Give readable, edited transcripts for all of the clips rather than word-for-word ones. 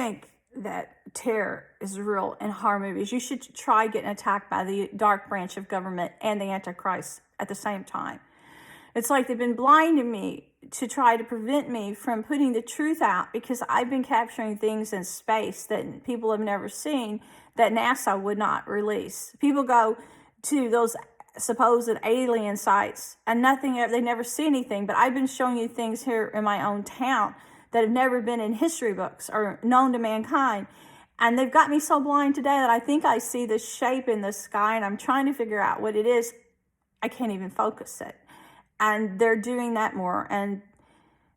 think that terror is real in horror movies, you should try getting attacked by the dark branch of government and the Antichrist at the same time. It's like they've been blinding me to try to prevent me from putting the truth out, because I've been capturing things in space that people have never seen, that NASA would not release. People go to those supposed alien sites and they never see anything, but I've been showing you things here in my own town that have never been in history books or known to mankind. And they've got me so blind today that I think I see this shape in the sky, and I'm trying to figure out what it is. I can't even focus it. And they're doing that more. And,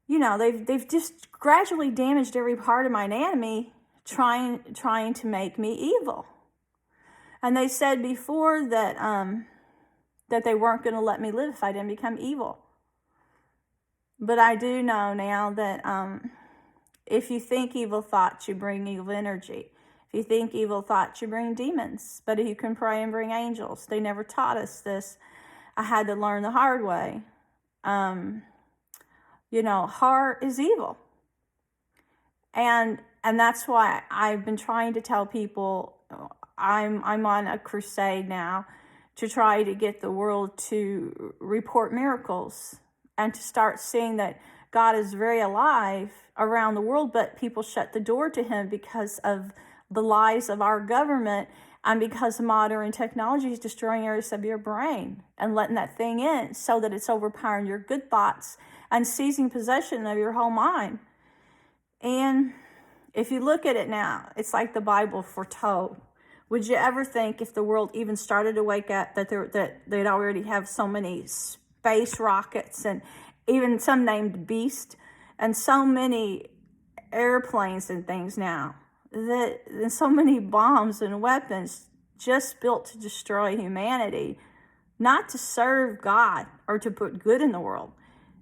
you know, they've just gradually damaged every part of my anatomy, trying to make me evil. And they said before that that they weren't going to let me live if I didn't become evil. But I do know now that if you think evil thoughts, you bring evil energy. If you think evil thoughts, you bring demons. But you can pray and bring angels. They never taught us this. I had to learn the hard way. You know, horror is evil. And that's why I've been trying to tell people, I'm on a crusade now to try to get the world to report miracles and to start seeing that God is very alive around the world, but people shut the door to him because of the lies of our government and because modern technology is destroying areas of your brain and letting that thing in so that it's overpowering your good thoughts and seizing possession of your whole mind. And if you look at it now, it's like the Bible foretold. Would you ever think if the world even started to wake up that they'd already have so many space rockets and even some named Beast and so many airplanes and things now, that and so many bombs and weapons just built to destroy humanity, not to serve God or to put good in the world.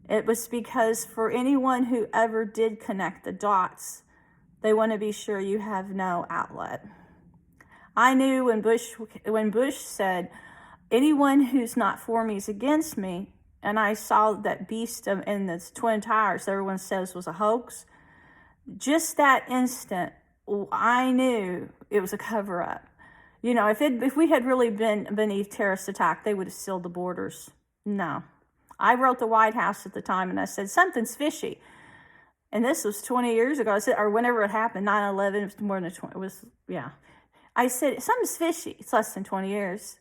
It was because for anyone who ever did connect the dots, they want to be sure you have no outlet. I knew when Bush said, anyone who's not for me is against me, and I saw that Beast in the Twin Towers everyone says was a hoax, just that instant, I knew it was a cover-up. You know, if we had really been beneath terrorist attack, they would have sealed the borders. No. I wrote the White House at the time, and I said, something's fishy. And this was 20 years ago. I said, or whenever it happened, 9/11, it was more than 20, it was, yeah. I said, something's fishy. It's less than 20 years.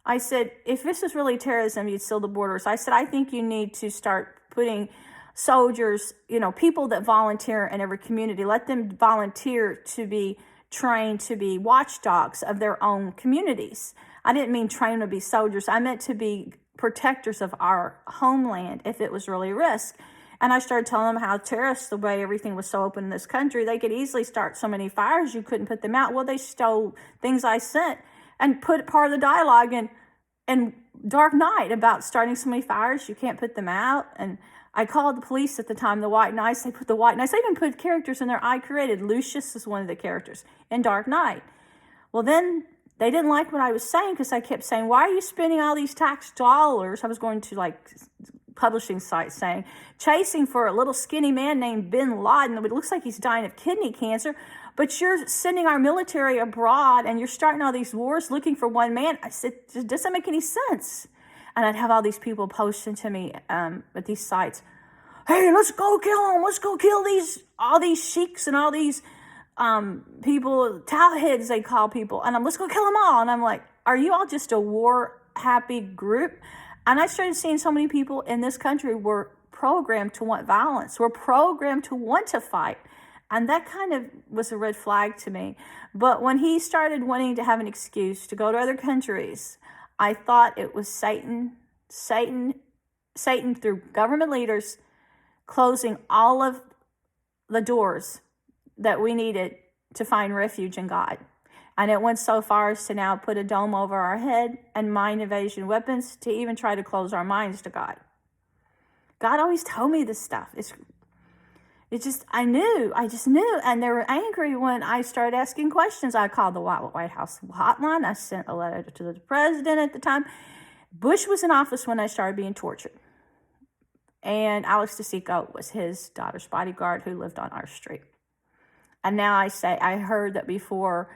I said, if this is really terrorism, you'd seal the borders. I said, I think you need to start putting soldiers, you know, people that volunteer in every community, let them volunteer to be trained to be watchdogs of their own communities. I didn't mean train to be soldiers. I meant to be protectors of our homeland if it was really a risk. And I started telling them how terrorists, the way everything was so open in this country, they could easily start so many fires you couldn't put them out. Well, they stole things I sent and put part of the dialogue in Dark Knight about starting so many fires you can't put them out. And I called the police at the time, the White Knights. They put the White Knights. They even put characters in there I created. Lucius is one of the characters in Dark Knight. Well, then they didn't like what I was saying because I kept saying, why are you spending all these tax dollars? I was going to like publishing sites saying, chasing for a little skinny man named Bin Laden. It looks like he's dying of kidney cancer, but you're sending our military abroad and you're starting all these wars looking for one man. I said, it doesn't make any sense. And I'd have all these people posting to me at these sites, hey, let's go kill them. Let's go kill all these sheiks and all these people, towheads they call people. And let's go kill them all. And I'm like, are you all just a war-happy group? And I started seeing so many people in this country were programmed to want violence. We're programmed to want to fight. And that kind of was a red flag to me. But when he started wanting to have an excuse to go to other countries, I thought it was Satan through government leaders closing all of the doors that we needed to find refuge in God. And it went so far as to now put a dome over our head and mind invasion weapons to even try to close our minds to God. God always told me this stuff. I just knew. And they were angry when I started asking questions. I called the White House hotline. I sent a letter to the president at the time. Bush was in office when I started being tortured. And Alex DeSico was his daughter's bodyguard who lived on our street. And now I heard that before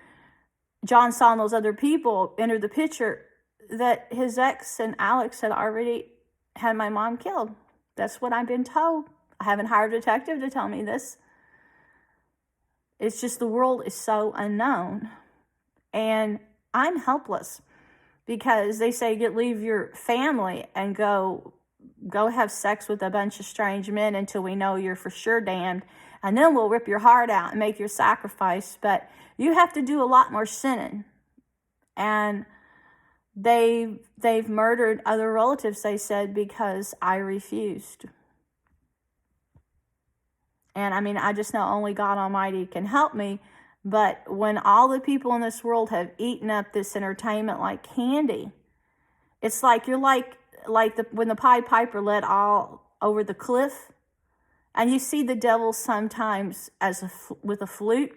John saw those other people enter the picture, that his ex and Alex had already had my mom killed. That's what I've been told. I haven't hired a detective to tell me this. It's just the world is so unknown. And I'm helpless because they say leave your family and go have sex with a bunch of strange men until we know you're for sure damned. And then we'll rip your heart out and make your sacrifice. But you have to do a lot more sinning. And they've murdered other relatives, they said, because I refused. And I mean, I just know only God Almighty can help me. But when all the people in this world have eaten up this entertainment like candy, it's like you're like when the Pied Piper led all over the cliff. And you see the devil sometimes with a flute.